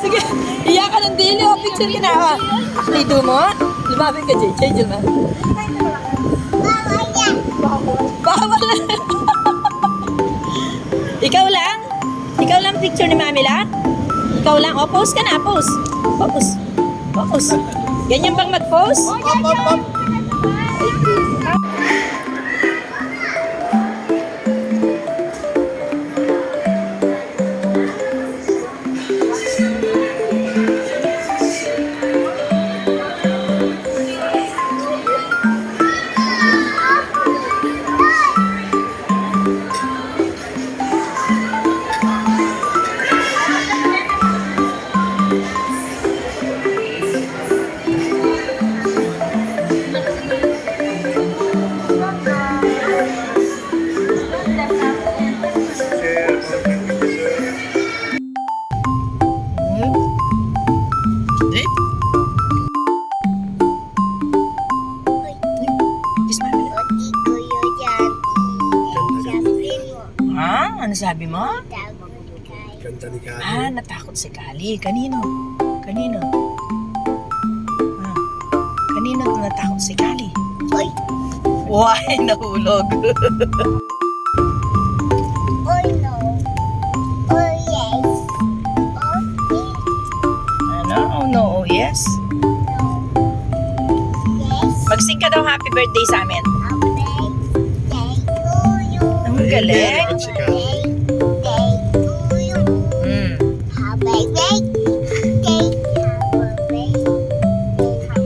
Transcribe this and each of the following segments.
Sige, iya ka ng dili. O, picture ka na. Lido mo. Lumapit ka, JJ. Jelma. Bawal na. Ikaw lang? Ikaw lang picture ni Mami La? Ikaw lang? O, pose ka na. Pose. Pose. Pose. Ganyan bang mag-pose? Ano sabi mo? Ganda ni Kali. Natakot si Kali. Kanino? Kanino? Kanino natakot si Kali? Oy! Why? Nahulog. Oh no! Oh yes! Oh Ano? Oh no, oh yes? no! Yes! Mag-sing ka daw happy birthday sa amin. Happy birthday to you! Ang galing. Si Kali. Birthday to you! Mm. Happy birthday!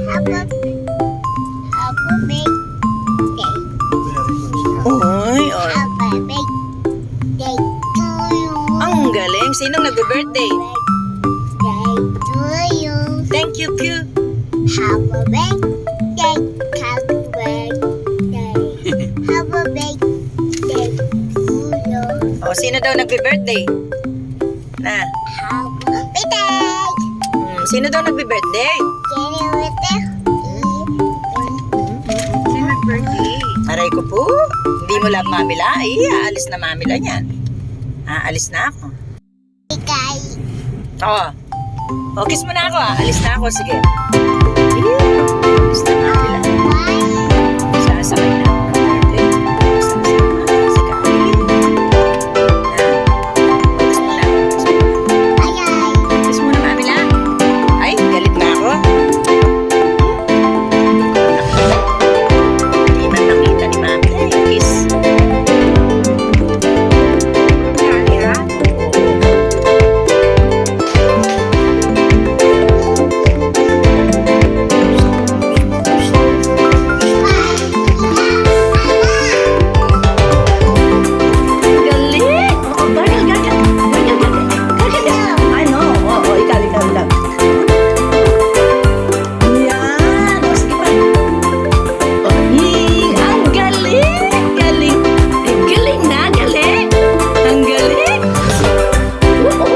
Happy birthday! Happy birthday! Uy, oh. Happy birthday to you! Ang galing. Sinong nag-birthday? Birthday to you! Thank you, Q. Happy birthday! Happy birthday! Happy birthday to you! O, sino daw nag-birthday? Na. Happy birthday! Sino daw nag-birthday? Sino birthday? Aray ko po. Hindi mo love Mami La. Ay, aalis na Mami La niyan. Aalis na ako. Ikay. Oo. O, kiss mo na ako. Alis na ako. Sige. Alis na Mami La. Sasakay na ako ng birthday. Sasakay na si Kali. Kiss mo na. Kiss mo na Mami La. Ay, galit na ako. Hindi man nakita ni Mami La yung kiss. Kali ha? Galing! Oo, gagal. Ano? Oo, ikaw lang. Yan! O, sige pa. Ang galing! Galing! Galing na, galing! Ang galing! Oo,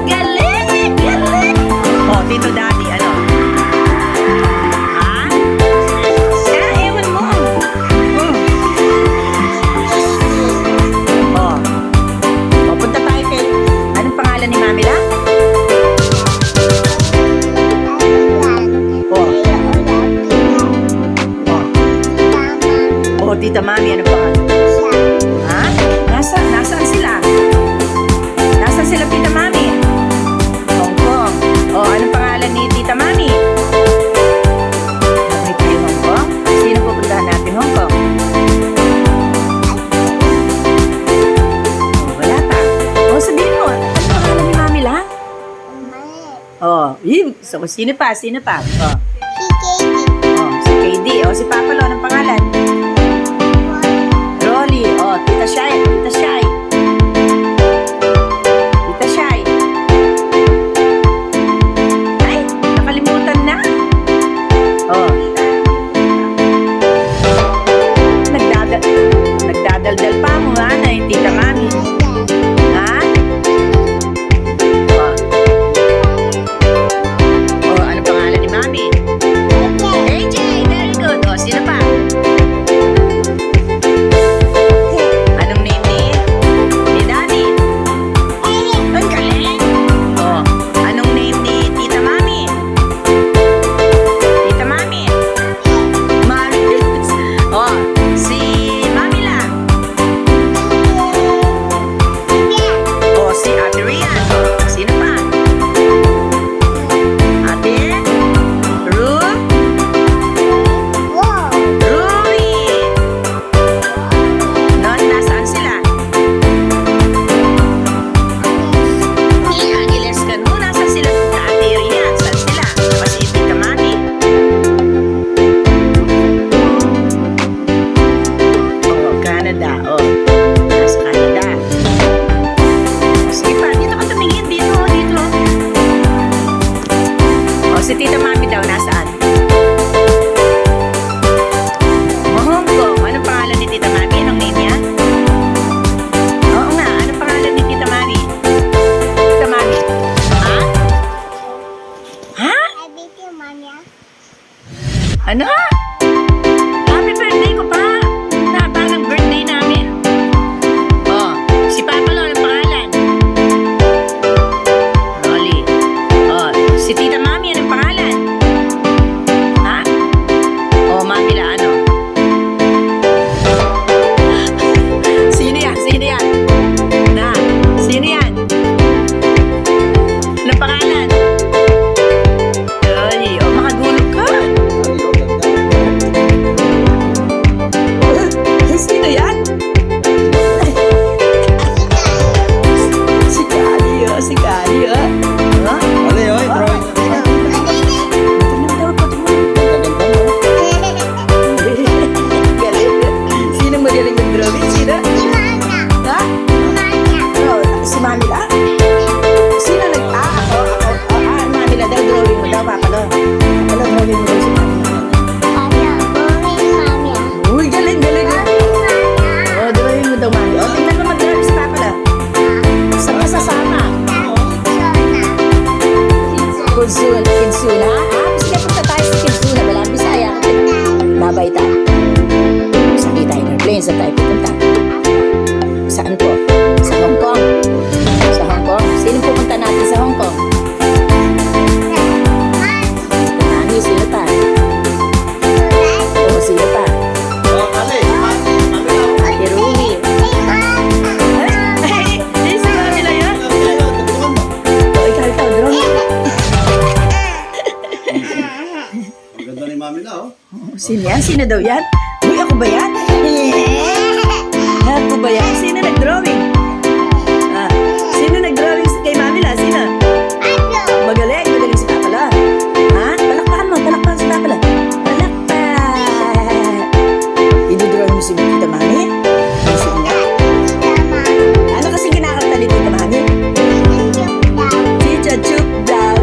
galing! Galing! O, Tito Daddy, ano? Ha? Ewan mo. O, punta tayo kay... Anong pangalan ni Mami La? O, Tita Mami, ano pangalan? Ha? Nasaan sila? Nasaan sila, Tita Mami? Hong Kong. O, anong pangalan ni Tita Mami? Okay tayo Hong Kong? Sino pupuntahan natin Hong Kong? O, wala pa. O, sabihin mo, ano pangalan ni Mami La? O, so, sino pa? Sino pa? O, si KD. O, si Papa Lo, anong pangalan? Rolly. O, Tita Shai. Tita Shai. Tita Shai. Ay, nakalimutan na. O. Nagdadaldal pa mo ha, na yung Tita Mami. Ha? O. O, ano pangalan ni Mami? AJ, very good. O, sino pa? Anong name ni? Si Tita Mami daw, nasaan? Hong Kong. Anong pangalan ni Tita Mami? Anong name niya? Oo nga, anong pangalan ni Tita Mami? Tita Mami? Ha? Ha? Sabi ko, Manya. Ano? Happy birthday ko pa! Taba ng birthday namin. Oh, si Papa Lo, anong pangalan? Rolly. Oh, si Tita Mami, anong pangalan? Ha? Oh, Mami la, ano? Sino yan? Sino yan? Na? Sino yan? Anong pangalan? Ay, oh, makagulog ka. Sino yan? Si Kali, oh. Si Kali, oh. Ha? Ano yun? Drawing na nila. Tingnan daw, patingin. Galing. Sino magaling yung drawing? Sino? Ha? Oh, si Mami la? Sino ako, Mami la daw, drawing mo daw, Papa Lo. Papa Lo, drawing mo daw si Mami. Uy, galing, galing. Oh, drawing mo daw, Mami. Oh, tingnan mo mag-drawing si Papa Lo. Saan ka sasama? Kinsun, Kinsun, ha? Sige, punta tayo sa Kinsun. Walang Bisaya. Babay tayo. Sakay tayo ng plane. Saan tayo pupunta? Saan po? Sa Hong Kong. Sa Hong Kong? Sino pupunta natin sa Hong Kong? Nani, sino pa? Oo, sino pa? Oh, Ali. Mami lang. Ate Rumi. Ay, si Mami lang yan. Tutulungan mo. O, ikaw, drawing. Ang ganda ni Mami na, oh. Sino yan? Sino daw yan? Uy, ako ba yan? Ako ba yan? Sino nag-drawing? Ah, sino nag-drawing kay Mami la? Sino? Magaling, magaling si Papa Lo. Ha? Palakpakan mo, palakpakan si Papa Lo. Palakpak. Idudrawing mo si Tita Mami? Sige nga. Ano kasi kinakanta ni Tita Mami? Teacher Chup daw.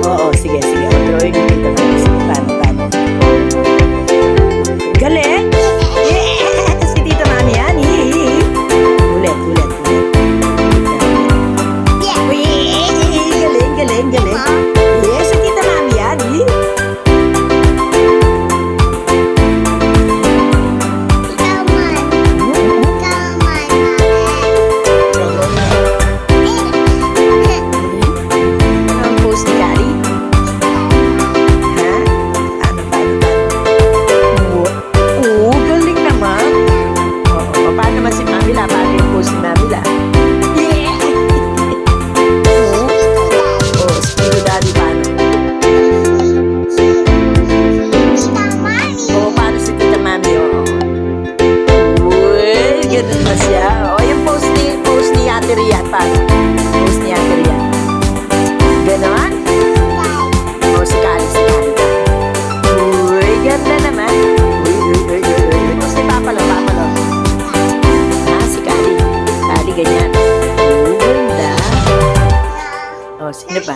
Oo, sige, sige. O, drawing mo Tita Mami. Sige, paano? Galing! Yeah! Si Tita Mami yan. Ulit. Uy, galing. Yes, si Tita Mami yan. Ang post ni Kali. Ha? Ano? Oo, galing naman. Oo, paano naman si Mami la? Paano yung post ni Mami la? Oo, si Tito Daddy paano? Oo, paano si Tita Mami? Oo. Uy, ganun na siya. Oo, yung post ni Ate Rian paano? Post ni Ate Rian. Ganon? Oo, si Kali. Uy, ganda naman. Uy. Post ni Papa Lo. Ah, si Kali. Kali, ganyan. Ganda. Oh, sino pa?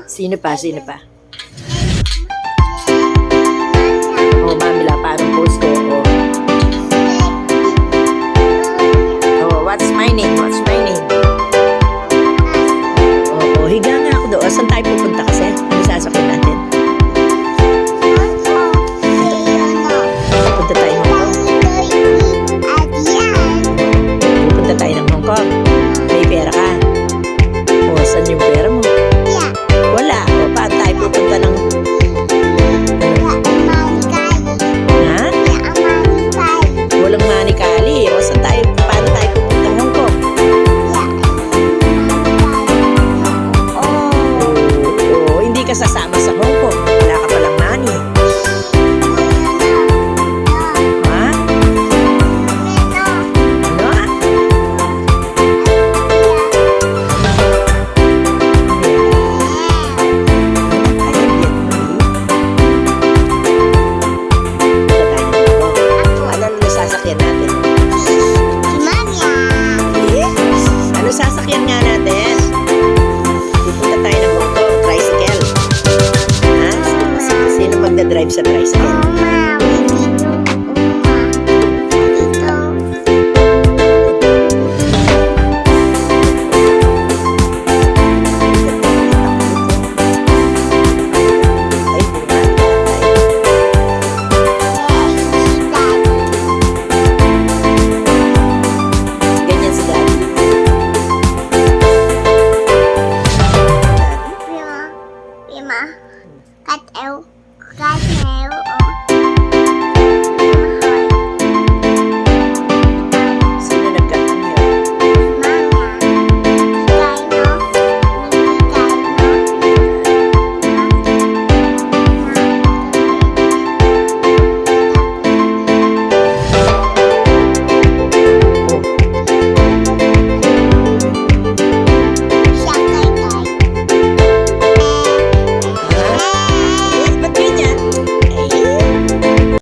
Sino pa? Oh, Mami la, paano post ko? Oh, what's my name? Oh, higa nga ako doon. Saan tayo pupunta kasi? Ano sasakyan natin? Pupunta tayo ng Hong Kong. Pupunta tayo ng Hong Kong. May pera ka. O, saan yung pera mo? Wala. O, paano tayo pupunta ng